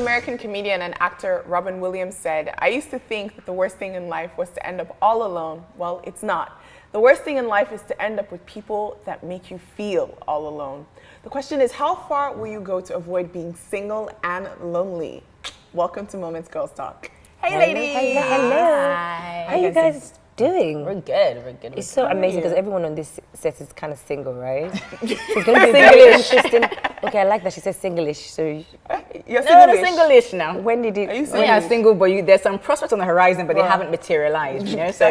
American comedian and actor Robin Williams said, "I used to think that the worst thing in life was to end up all alone. Well, it's not. The worst thing in life is to end up with people that make you feel all alone." The question is, how far will you go to avoid being single and lonely? Welcome to Moments Girls Talk. Hey, ladies. Hello. Hi. How are you guys doing? We're good. It's so amazing because everyone on this set is kind of single, right? It's going to be very interesting. Okay, I like that she said singlish. So You're No, single-ish. single-ish now. when did it? Are you We are single, but there's some prospects on the horizon, but they haven't materialized, you know? So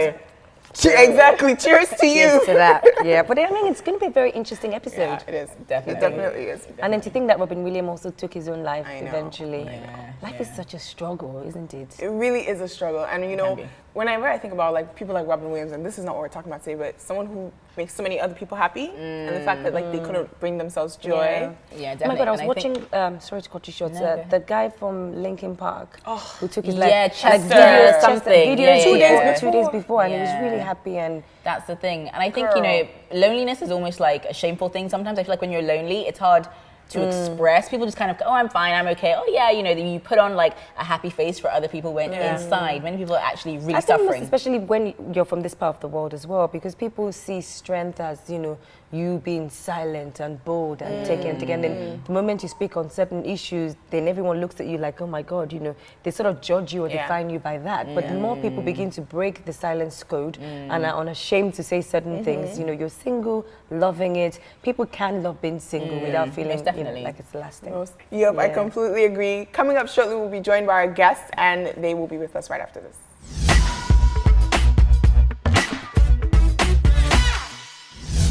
Exactly. Cheers to you. Cheers to that. Yeah, but I mean, it's going to be a very interesting episode. Yeah, it is. Definitely. It definitely is. And then to think that Robin Williams also took his own life I know. eventually. Yeah, Life is such a struggle, isn't it? It really is a struggle. And you know, be. whenever I think about like people like Robin Williams, and this is not what we're talking about today, but someone who makes so many other people happy, and the fact that like they couldn't bring themselves joy. yeah, Oh my definitely. God, I was And watching, think- sorry to cut you short, No, go ahead. the guy from Linkin Park who took his life. Yeah, like Chester videos, something. videos Yeah, yeah, 2 days before, and he was Yeah. really happy. And That's the thing. And I think, you know, loneliness is almost like a shameful thing. Sometimes I feel like when you're lonely, it's hard to express. People just kind of go, oh, I'm fine, I'm okay. Oh, yeah, you know, then you put on like a happy face for other people when inside, many people are actually really I think most suffering. especially when you're from this part of the world as well, because people see strength as, you know, you being silent and bold and taking it together. And then the moment you speak on certain issues, then everyone looks at you like, oh my God, you know, they sort of judge you or define you by that. But the more people begin to break the silence code and are unashamed to say certain things, you know, you're single, loving it. People can love being single without feeling, Most you know, definitely. like it's the last thing. Yep, I Yeah. completely agree. Coming up shortly, we'll be joined by our guests, and they will be with us right after this.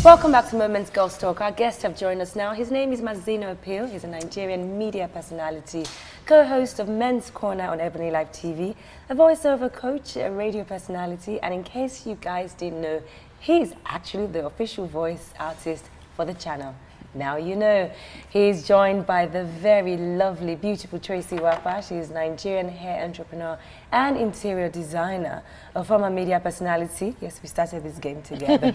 Welcome back to Moments Girls Talk. Our guests have joined us now. His name is Mazino Appeal. He's a Nigerian media personality, co-host of Men's Corner on EbonyLife TV, a voiceover coach, a radio personality, and in case you guys didn't know, he's actually the official voice artist for the channel. Now you know. He's joined by the very lovely, beautiful Tracy Wapa. She is a Nigerian hair entrepreneur and interior designer, a former media personality. Yes, we started this game together.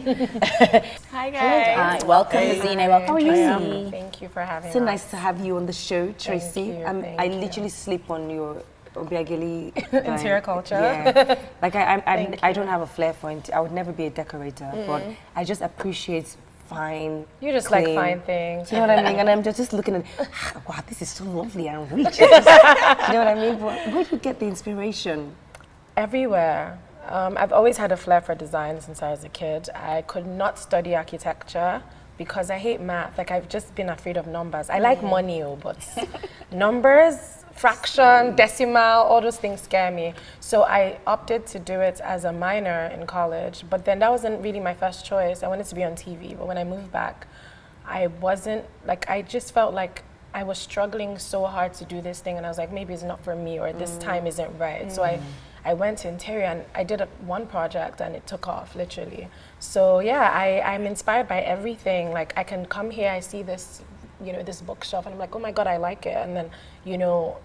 Hi, guys. Hi, welcome, Zina. Welcome, How are Tracy. you? Thank you for having So us. nice to have you on the show, Tracy. you, thank I you. literally sleep on your Obiageli Interior culture. Yeah. Like I don't have a flair for it. I would never be a decorator, but I just appreciate fine. You just clean. like fine things. You know what I mean? And I'm just looking at, wow, this is so lovely and rich. You know what I mean? But where do you get the inspiration? Everywhere. I've always had a flair for design since I was a kid. I could not study architecture because I hate math. Like, I've just been afraid of numbers. I like money, but numbers, fraction, decimal, all those things scare me. So I opted to do it as a minor in college, but then that wasn't really my first choice. I wanted to be on TV, but when I moved back, I wasn't, like, I just felt like I was struggling so hard to do this thing, and I was like, maybe it's not for me, or this time isn't right. So I went to interior and I did one project and it took off, literally. So yeah, I'm inspired by everything. Like, I can come here, I see this, you know, this bookshelf, and I'm like, oh my God, I like it. And then, you know,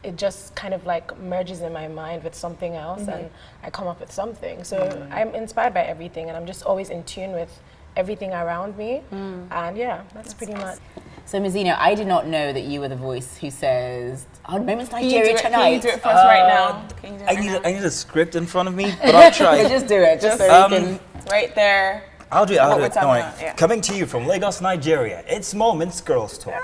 it just kind of like merges in my mind with something else, and I come up with something. So I'm inspired by everything, and I'm just always in tune with everything around me. And yeah, that's pretty much. So, Mazino, I did not know that you were the voice who says, "Oh, Moments Can you Nigeria do it? tonight." Can you do it for us right now? Can you do it right now? I need a script in front of me, but I'll try. Just do it, just so you can. Right there. I'll do it. I'll What do we're it. talking Don't worry. about, yeah. Coming to you from Lagos, Nigeria. It's Moments Girls Talk.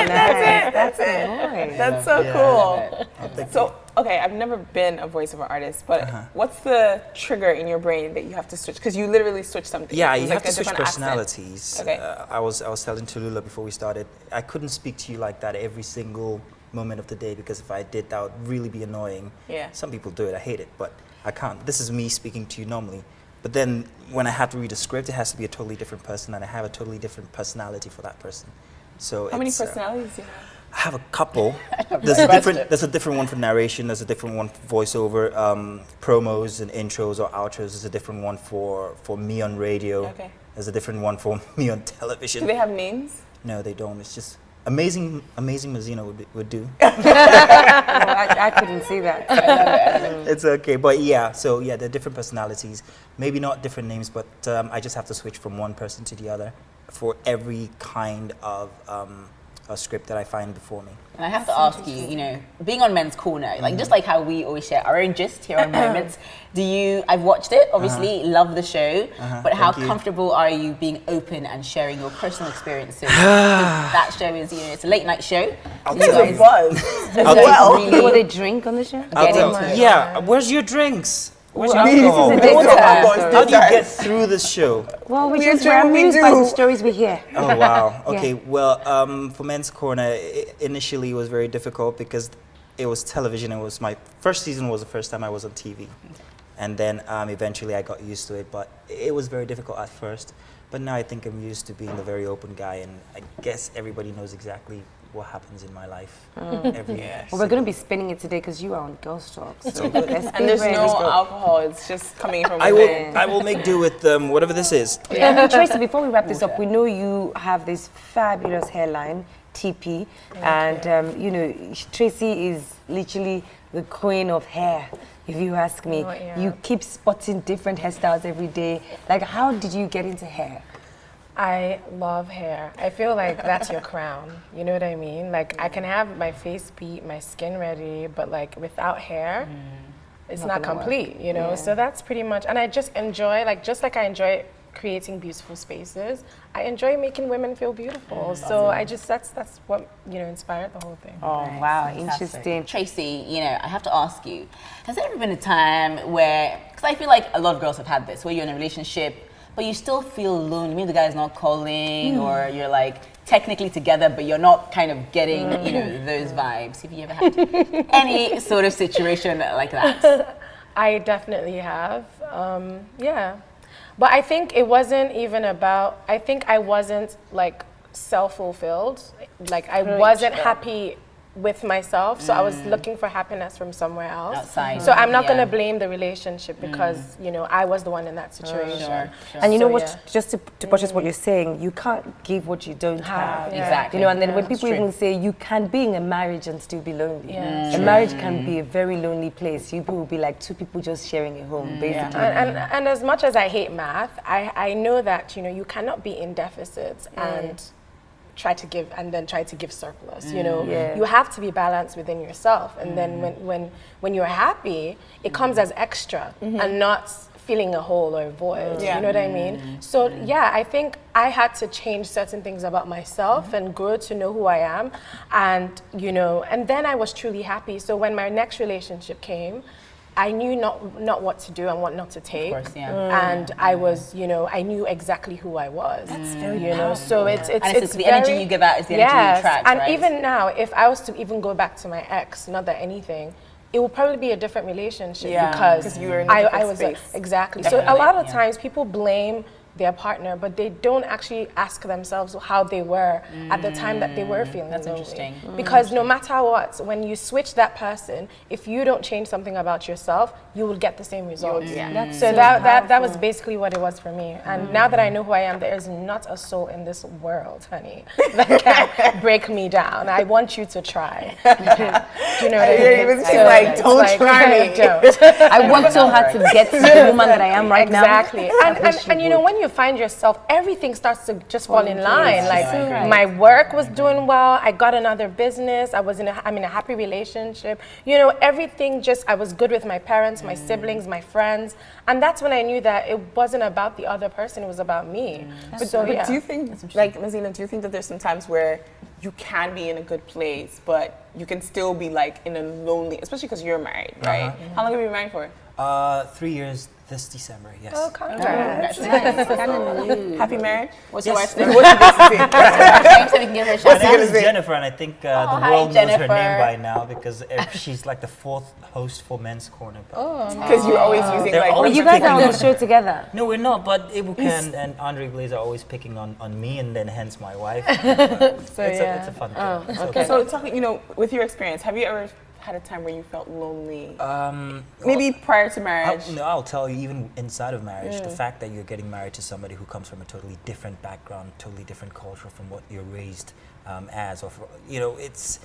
That's it. Boy. That's so cool. So, okay, I've never been a voiceover artist, but what's the trigger in your brain that you have to switch? Because you literally switch something. Yeah, It's you like have to a switch different accent. personalities. Okay. I was telling Tallulah before we started, I couldn't speak to you like that every single moment of the day, because if I did, that would really be annoying. Yeah. Some people do it. I hate it, but I can't. This is me speaking to you normally. But then when I have to read a script, it has to be a totally different person, and I have a totally different personality for that person. So How many it's, personalities do you have? I have a couple. There's a There's a different one for narration. There's a different one for voiceover, promos and intros or outros. There's a different one for me on radio. Okay. There's a different one for me on Do television. they have names? No, they don't. It's just amazing Mazino would do. No, I couldn't see that. It's okay, but yeah. So yeah, they're different personalities. Maybe not different names, but I just have to switch from one person to the other for every kind of script that I find before me. And I have to ask you, you know, being on Men's Corner, like just like how we always share our own gist here on Moments, I've watched it, obviously, love the show, but how comfortable are you being open and sharing your personal experiences? That show is, you know, it's a late night show. There's a buzz. Will they drink on the show? Yeah, where's your drinks? Where's your This is alcohol? a date. How do you get through this show? Well, We're we're amused by the stories we hear. Oh wow. Okay. Well, for Men's Corner, initially it was very difficult because it was television. It was my first season. Was the first time I was on TV, and then eventually I got used to it. But it was very difficult at first. But now I think I'm used to being the very open guy, and I guess everybody knows exactly what happens in my life every year. Well, we're going to be spinning it today because you are on Girls Talk. So And there's no alcohol. It's just coming from I within. will make do with whatever this is. Yeah. Tracy, before we wrap this up, we know you have this fabulous hairline, TP, and you know, Tracy is literally the queen of hair. If you ask me, you keep spotting different hairstyles every day. Like, how did you get into hair? I love hair. I feel like that's your crown. You know what I mean? Like, I can have my face beat, my skin ready, but like without hair, it's not complete, you know? So that's pretty much, and I just enjoy, like, just like I enjoy creating beautiful spaces, I enjoy making women feel beautiful. So I just, that's what, you know, inspired the whole thing. Oh, wow, interesting. Tracy, you know, I have to ask you, has there ever been a time where, because I feel like a lot of girls have had this, where you're in a relationship, but you still feel lonely, maybe the guy's not calling, or you're like technically together, but you're not kind of getting, you know, those vibes. Have you ever had any sort of situation like that? I definitely have, yeah. But I think it wasn't even about, I think I wasn't like self-fulfilled. Like I wasn't happy with myself, so I was looking for happiness from somewhere else. Outside. So I'm not gonna blame the relationship because, you know, I was the one in that situation. Sure. And you know So, what, yeah. just to purchase what you're saying, you can't give what you don't have. Exactly. You know, and then when That's people true. even say you can be in a marriage and still be lonely. Yeah. A marriage can be a very lonely place. You will be like two people just sharing a home, basically. And as much as I hate math, I know that, you know, you cannot be in deficits and try to give surplus. You know, you have to be balanced within yourself, and then when you're happy, it comes as extra and not feeling a hole or a void. You know what I mean? So yeah, I think I had to change certain things about myself and grow to know who I am, and you know, and then I was truly happy. So when my next relationship came, I knew not what to do and what not to take. Of course, yeah. And I was, you know, I knew exactly who I was. That's very powerful. So it's the energy you give out is the energy you attract, and right? even now, if I was to even go back to my ex, not that anything, it will probably be a different relationship because you were in a I different was space. exactly. Definitely, So a lot of yeah. times people blame their partner, but they don't actually ask themselves how they were at the time that they were feeling That's lonely. interesting. Because no matter what, when you switch that person, if you don't change something about yourself, you will get the same results. That's So that was basically what it was for me. And now that I know who I am, there is not a soul in this world, honey, that can break me down. I want you to try. Do you know what I mean? You're even saying, like, it's don't try me. Don't. I worked so hard to get to the woman that I am right now. Exactly. And you know, when you find yourself, everything starts to just fall in line. Like my work was doing well. I got another business. I'm in a happy relationship. You know, everything just, I was good with my parents, my siblings, my friends. And that's when I knew that it wasn't about the other person, it was about me. But do you think, like, Mazina, do you think that there's some times where you can be in a good place, but you can still be like in a lonely, especially because you're married, right? How long have you been married for? 3 years this December, yes. Oh, congrats. Happy marriage? What's your Yes. wife's name? What's your best So we can give her a My shout name out. is Jennifer, and I think the hi, world knows her Jennifer. name by now because she's like the 4th host for Men's Corner. Because you're always using They're like. always You guys picking are on the on- show together. No, we're not, but Ibuka and Andre Blaze are always picking on me, and then hence my wife. It's a fun thing. It's okay. So talking, you know, with your experience, have you ever had a time where you felt lonely? Maybe prior to marriage. I'll tell you, even inside of marriage, the fact that you're getting married to somebody who comes from a totally different background, totally different culture from what you're raised as, or you know, it's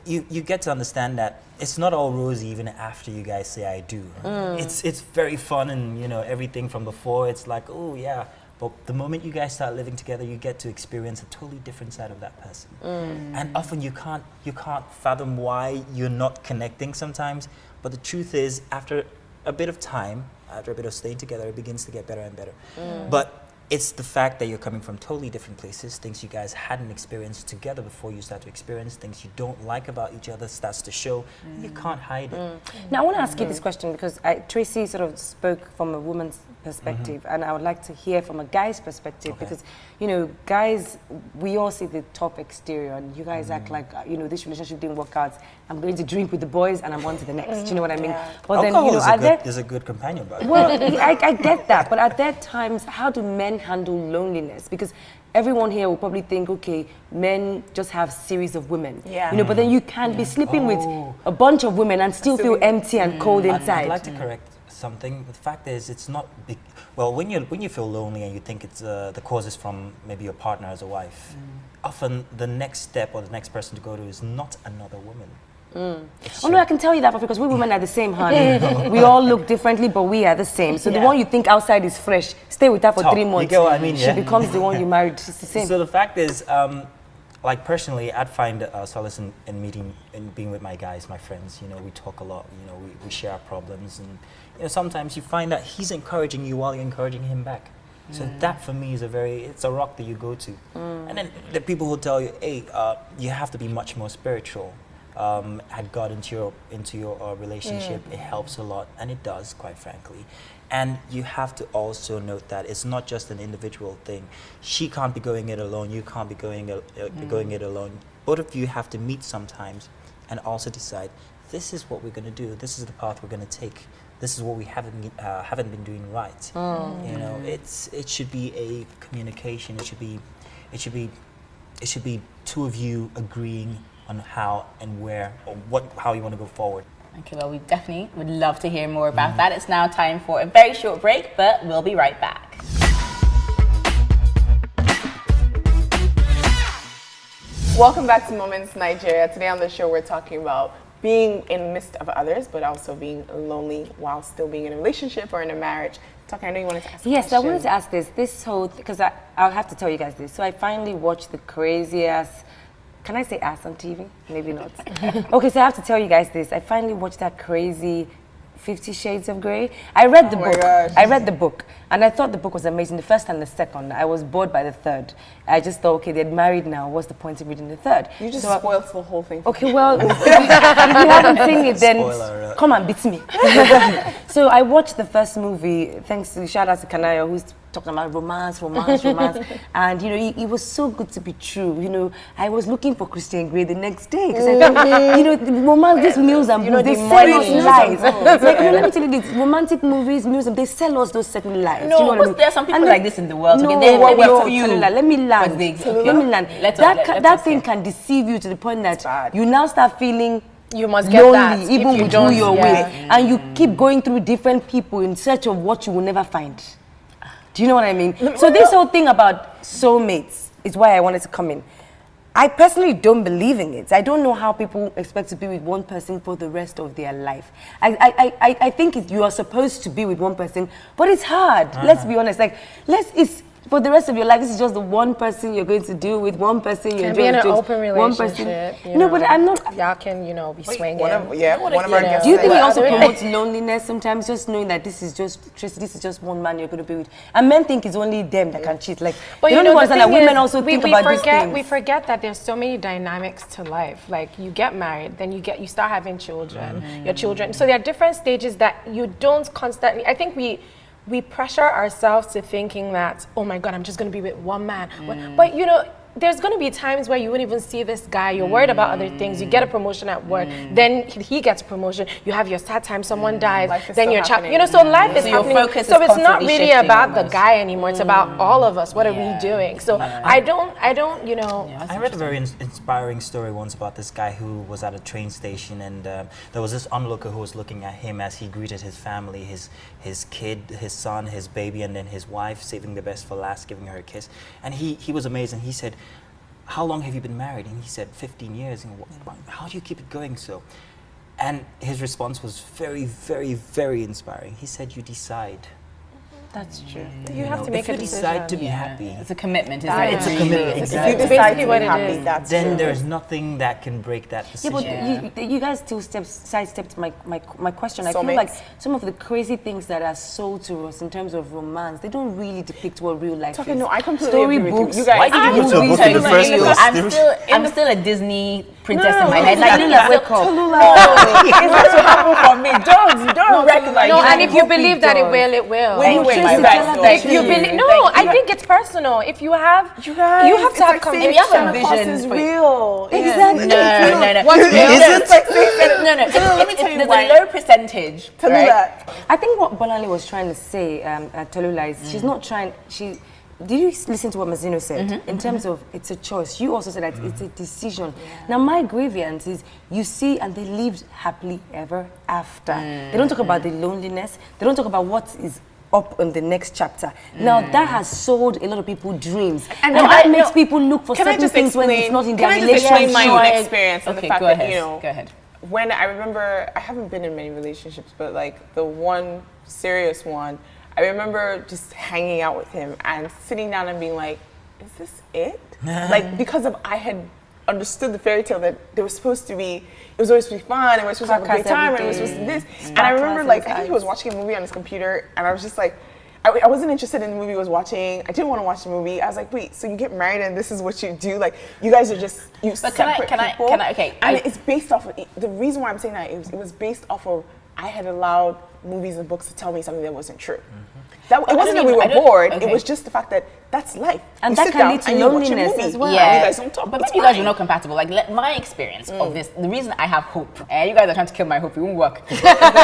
you get to understand that it's not all rosy even after you guys say I do. It's very fun, and you know, everything from before. It's like, oh yeah, But the moment you guys start living together, you get to experience a totally different side of that person. And often you can't fathom why you're not connecting sometimes. But the truth is, after a bit of time, after a bit of staying together, it begins to get better and better. But it's the fact that you're coming from totally different places, things you guys hadn't experienced together before you start to experience, things you don't like about each other starts to show. You can't hide it. Now, I want to ask you this question because Tracy sort of spoke from a woman's perspective, and I would like to hear from a guy's perspective because, you know, guys, we all see the top exterior, and you guys act like, you know, this relationship didn't work out. I'm going to drink with the boys, and I'm on to the next. Do you know what I mean? But then, you know, is a good companion, by the way. well, I get that, but at that times, how do men handle loneliness? Because everyone here will probably think, okay, men just have series of women, you know, but then you can be sleeping with a bunch of women and still feel empty and cold inside. I'd like to correct something. The fact is, it's not big. Well, when you feel lonely and you think it's the cause is from maybe your partner as a wife, often the next step or the next person to go to is not another woman. Oh no, I can tell you that because we women are the same, honey. We all look differently, but we are the same. So the one you think outside is fresh, stay with her for 3 months. You get what I mean? She becomes the one you married. It's the same. So the fact is, like personally, I'd find solace in being with my guys, my friends. You know, we talk a lot. You know, we share our problems, and you know, sometimes you find that he's encouraging you while you're encouraging him back. So that for me is it's a rock that you go to. And then the people who tell you, hey, you have to be much more spiritual. Had God into your relationship, it helps a lot, and it does, quite frankly. And you have to also note that it's not just an individual thing. She can't be going it alone. You can't be going it alone. Both of you have to meet sometimes, and also decide this is what we're going to do. This is the path we're going to take. This is what we haven't been doing right. You know, it should be a communication. It should be two of you agreeing on how and where or how you want to go forward. Okay, well, we definitely would love to hear more about that. It's now time for a very short break, but we'll be right back. Welcome back to Moments Nigeria. Today on the show, we're talking about being in the midst of others, but also being lonely while still being in a relationship or in a marriage. I know you wanted to ask a Yes, question. I wanted to ask this whole, because I'll have to tell you guys this. So I finally watched the craziest, can I say ass on TV? Maybe not. Okay, so I have to tell you guys this. I finally watched that crazy 50 Shades of Grey. I read the book. Gosh. I read the book, and I thought the book was amazing, the first and the second. I was bored by the third. I just thought, okay, they're married now. What's the point of reading the third? You just spoiled the whole thing. Okay, well, if you haven't seen it, then Spoiler. come and beat me. So I watched the first movie, thanks to shout out to Kanaya, who's talking about romance. And, you know, it was so good to be true. You know, I was looking for Christian Grey the next day because I thought, you know, romance, these meals and books, they sell us lies. Like, let me tell you this, romantic movies, music, they sell us those certain lies. No, you know what I mean? there are some people like this in the world. No, okay, let me land. Let me land. That thing can deceive you to the point that you now start feeling you must get lonely, that even you with don't, who you're with, and you keep going through different people in search of what you will never find. Do you know what I mean? So this whole thing about soulmates is why I wanted to come in. I personally don't believe in it. I don't know how people expect to be with one person for the rest of their life. I think you are supposed to be with one person, but it's hard. Let's be honest. Like, it's for the rest of your life. This is just the one person you're going to do with one person. You're Can be in an open one relationship. person. No, but I'm not. Y'all can, you know, be swinging. One of our guests. Do you think it also Other- promotes loneliness sometimes, just knowing that this is just one man you're going to be with? And men think it's only them that can cheat. Like, But they you don't know, understand the that thing women is, also think about these things. We forget that there's so many dynamics to life. Like, you get married, then you start having children, your children. So there are different stages that you don't constantly. I think we pressure ourselves to thinking that, oh my God, I'm just going to be with one man. But you know, there's going to be times where you wouldn't even see this guy. You're worried about other things. You get a promotion at work, then he gets a promotion. You have your sad time. Someone dies. Then your child. You know, so life is So your happening. focus So is it's not constantly really shifting about the almost. guy anymore. It's about all of us. What are we doing? So I don't. You know. I read a very inspiring story once about this guy who was at a train station, and there was this onlooker who was looking at him as he greeted his family, his kid, his son, his baby, and then his wife, saving the best for last, giving her a kiss. And he was amazed, and he said, "How long have you been married?" And he said, 15 years. And how do you keep it going so? And his response was very, very, very inspiring. He said, "You decide." That's true. You have to make if a you decide to decision. be happy, It's a commitment, isn't That it? is It's a really- commitment, it's exactly. If you really- decide to basically be what it happy, is. that's then true. there's nothing that can break that Yeah, decision. but you guys still sidestepped my question. I feel Soulmates? like some of the crazy things that are sold to us in terms of romance, they don't really depict what real life Okay, is. no, I completely agree with you. Storybooks. You guys- Why did you go to a book in the first place? I'm still a Disney princess in my head. Like, Like, you it's wake still- up. it's not to happen for me. Don't recognize. No, and if you hope it believe that it does. will, it will. Wait, Tracy, my tell bad. her So that If you believe, no, I think it's personal. If you have, You guys, you have to have it's like If you have a Santa Claus vision is for- real. Exactly. No. What's real? It's like No. Let me tell you There's why. a low percentage. Tell me right? that. I think what Bonali was trying to say, Tolula, is she's not trying. Did you listen to what Mazzino said? In terms of it's a choice. You also said that it's a decision. Now my grievance is you see, and they lived happily ever after. They don't talk about the loneliness. They don't talk about what is up in the next chapter. Now that has sold a lot of people dreams, and that makes people look for Can I certain just things when it's explain? not in Can their I just explain relationship. my own experience and Okay, the fact go that ahead. you know? Go ahead. When I remember, I haven't been in many relationships, but like the one serious one, I remember just hanging out with him and sitting down and being like, "Is this it?" Like because of I had understood the fairy tale that there was supposed to be, it was always supposed to be fun, and we were supposed to have a great time, and it was supposed to be this. And I remember like I think he was watching a movie on his computer, and I was just like. I wasn't interested in the movie I was watching. I didn't want to watch the movie. I was like, wait, so you get married and this is what you do? Like, you guys are just But can I- separate can I- people. can I- okay, And I- it's based off of the reason why I'm saying that it was based off of I had allowed movies and books to tell me something that wasn't true. That it wasn't that we were bored. It was just the fact that that's life. And you that sit can down lead to and you watch a loneliness movie, as well. and Yeah, you guys don't talk. but It's maybe you guys fine. were not compatible. Like my experience of this, the reason I have hope, and you guys are trying to kill my hope, it won't work.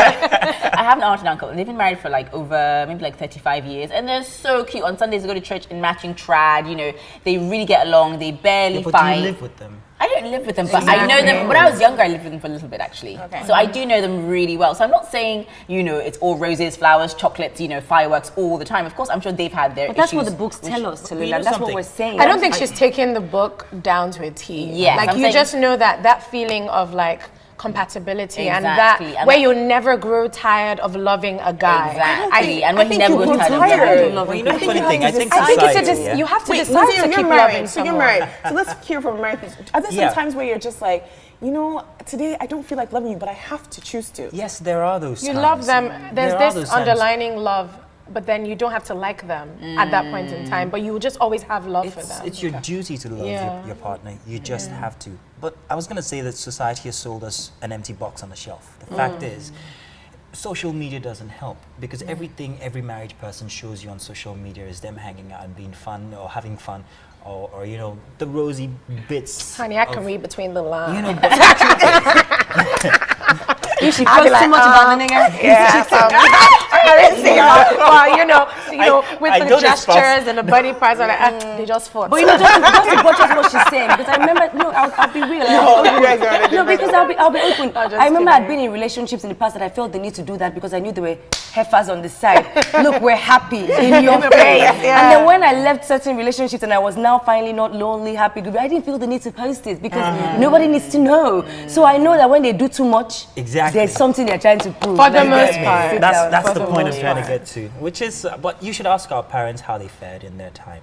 I have an aunt and uncle, and they've been married for like over maybe like 35 years, and they're so cute. On Sundays, they go to church in matching trad. You know, they really get along. They barely But fight. do you live with them? I don't live with them, but I know them. When I was younger, I lived with them for a little bit, actually. Okay. So I do know them really well. So I'm not saying, you know, it's all roses, flowers, chocolates, you know, fireworks all the time. Of course, I'm sure they've had their But that's what issues. the books tell us, you Tallulah. know That's what something? we're saying. I don't think she's taken the book down to a T. Yes, like I'm you saying- just know that feeling of like compatibility and Exactly, that and where that- you'll never grow tired of loving a guy. Exactly. And I when he think never you goes grow tired of tired. loving. Well, you know the think funny you thing? have I to think decide. I think society, it's yeah? you have to Wait, decide Lizzie, to you're keep married. loving So you're someone. married. So let's hear from married people. Are there some Yeah. times where you're just like, you know, today I don't feel like loving you, but I have to choose to? Yes, there are those You times. love them. There's There are those this times. underlining love, but then you don't have to like them at that point in time. But you will just always have love for them. It's your duty to love Yeah. your partner. You just have to. But I was going to say that society has sold us an empty box on the shelf. The fact is, social media doesn't help because everything every married person shows you on social media is them hanging out and being fun or having fun or you know, the rosy bits. Honey, I can read between the lines. You know, but If she posts too much about the nigga, Yeah, I didn't see her. Well, you know, with I the know this gestures and the body parts, are like, they just fought. but you know, just to buttress what she's saying, because I remember, no, I'll be real. You guys are already No, because I'll be open. just I remember I'd kidding. been in relationships in the past that I felt the need to do that because I knew there were heifers on the side. Look, we're happy in your face. And then when I left certain relationships and I was now finally not lonely, happy, good, I didn't feel the need to post it because nobody needs to know. So I know that when they do too much, Exactly. there's something they're trying to prove. For the Like, most sit part. down. That's For the the point I'm most trying to part. get to, which is, but you should ask our parents how they fared in their time.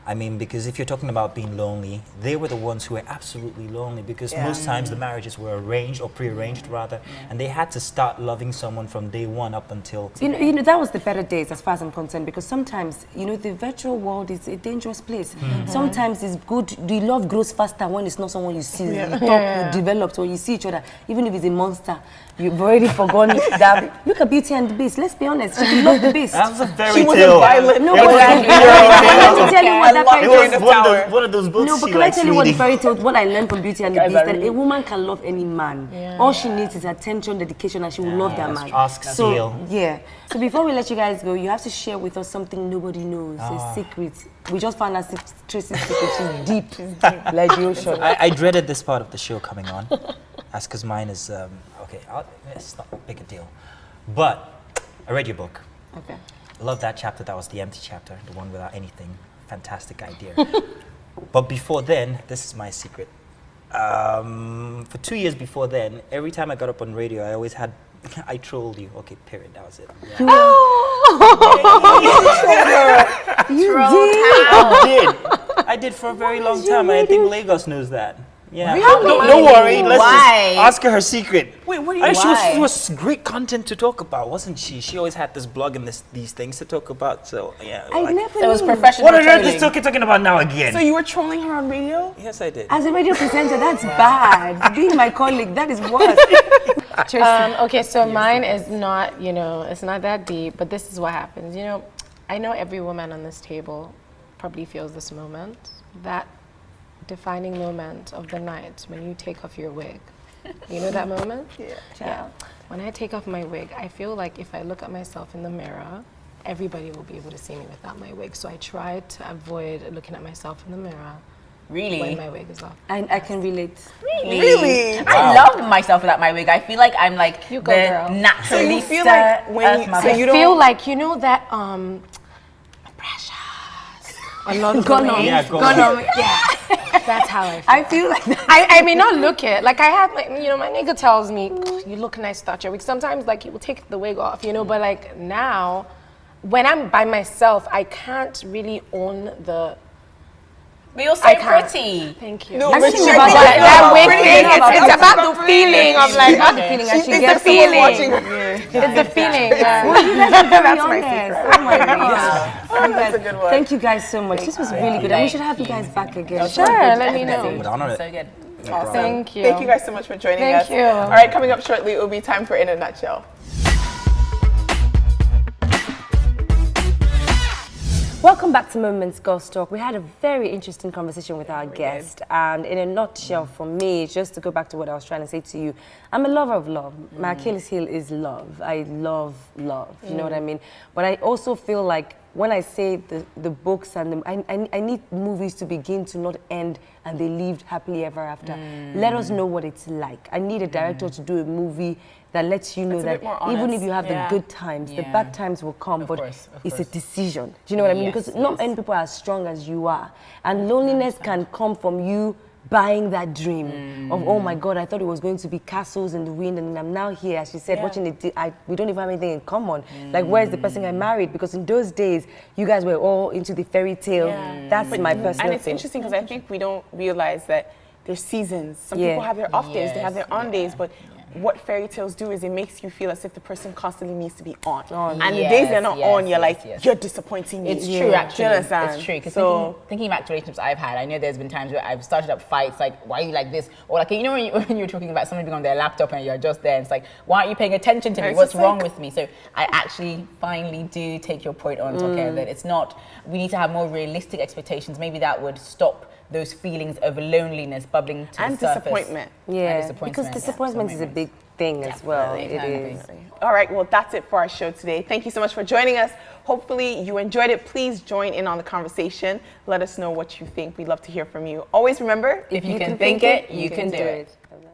I mean, because if you're talking about being lonely, they were the ones who were absolutely lonely because most times the marriages were arranged or pre-arranged rather, and they had to start loving someone from day one up until. You know, that was the better days as far as I'm concerned because sometimes, you know, the virtual world is a dangerous place. Sometimes it's good, the love grows faster when it's not someone you see. You talk, you develop, or you see each other. Even if it's a monster, you've already forgotten that. Look at Beauty and the Beast, let's be honest. She loved the Beast. That was a fairy She was tale. a violent. No, It but was let a me fairy tell you what that fairy It tale was the one tower. of those books No, but she can I likes tell you what the reading. fairy tale, what I learned from Beauty and the Guys Beast, are that a really- woman can love any man. All she needs is attention, dedication, and she will love that man. Ask So, Seal. yeah. So before we let you guys go, you have to share with us something nobody knows, a secret. We just found out Tracy's secret. She's deep, like the ocean. I dreaded this part of the show coming on, as because mine is okay. It's not a big a deal, but I read your book. Okay. Love that chapter. That was the empty chapter, the one without anything. Fantastic idea. But before then, this is my secret. For 2 years before then, every time I got up on radio, I always had, I trolled you. Okay, period. That was it. Yeah. I did for a very long time. I think Lagos knows that. Yeah. Really? Don't worry. Let's Why? just ask her her secret. Wait, what do I you? mean, Why? she was great content to talk about, wasn't she? She always had this blog and these things to talk about. So yeah. I never So it was knew. professional What on earth trolling. is Toki talking about now again? So you were trolling her on radio? Yes, I did. As a radio presenter, that's bad. Being my colleague, that is worse. Okay, so mine is not, it's not that deep, but this is what happens. I know every woman on this table probably feels this moment, that defining moment of the night when you take off your wig. You know that moment? Yeah. When I take off my wig, I feel like if I look at myself in the mirror, everybody will be able to see me without my wig. So I try to avoid looking at myself in the mirror Really? when my wig is off. I can relate. Really? I love myself without my wig. I feel like I'm like You go, the girl. natural. So you feel like when you- so I you don't- feel like, that, precious. Gono. Yeah, go Gono. Yeah, that's how I feel. I feel like that. I may not look it. Like I have, my nigga tells me, you look nice without your wig. Sometimes like he will take the wig off, but like now, when I'm by myself, I can't really own the. But you're so I can't. pretty. Thank you. No, I'm but thinking she- about that- That wig pretty thing, enough. it's about the feeling of like, Not the feeling I should It's get. like someone watching her. it's the feeling. Yeah. That's my honest. Oh my God. Oh, that's a good one. Thank you guys so much. This was really good. And we should have you guys back again. Sure, let me know. Would honor it. So good. Awesome. Thank you. Thank you guys so much for joining Thank us. you. All right, coming up shortly, it will be time for In a Nutshell. Welcome back to Moments Girls Talk. We had a very interesting conversation with our guest, and in a nutshell, for me, just to go back to what I was trying to say to you, I'm a lover of love. My Achilles heel is love. I love love. You know what I mean? But I also feel like when I say the books and I need movies to begin to not end and they lived happily ever after. Let us know what it's like. I need a director to do a movie that lets you know That's a that bit more even honest. if you have Yeah. the good times, the Yeah. bad times will come, but course, of it's a course. decision. Do you know what I mean? Yes, Because not yes. many people are as strong as you are. And loneliness can come from you buying that dream of, oh my God, I thought it was going to be castles in the wind, and I'm now here, as she said, watching it. We don't even have anything in common. Like, where's the person I married? Because in those days, you guys were all into the fairy tale. That's my personal And it's thing. interesting because I think we don't realize that there's seasons. Some Yeah. people have their off days, they have their Yes, on days, but what fairy tales do is it makes you feel as if the person constantly needs to be on. On. And the days they're Yes, not yes, on, you're yes, like, yes. you're disappointing me. It's Do true, you actually. understand? It's true. Because So, thinking back to relationships I've had, I know there's been times where I've started up fights, like, why are you like this? Or like, when you're talking about somebody being on their laptop and you're just there, and it's like, why aren't you paying attention to me? It's What's just wrong like- with me? So I actually finally do take your point on, Toke, that it's not, we need to have more realistic expectations. Maybe that would stop those feelings of loneliness bubbling to and the surface. disappointment. Yeah, because disappointment is a big thing as well. It is. All right, well, that's it for our show today. Thank you so much for joining us. Hopefully you enjoyed it. Please join in on the conversation. Let us know what you think. We'd love to hear from you. Always remember, If you can think it, you can do it. Bye-bye.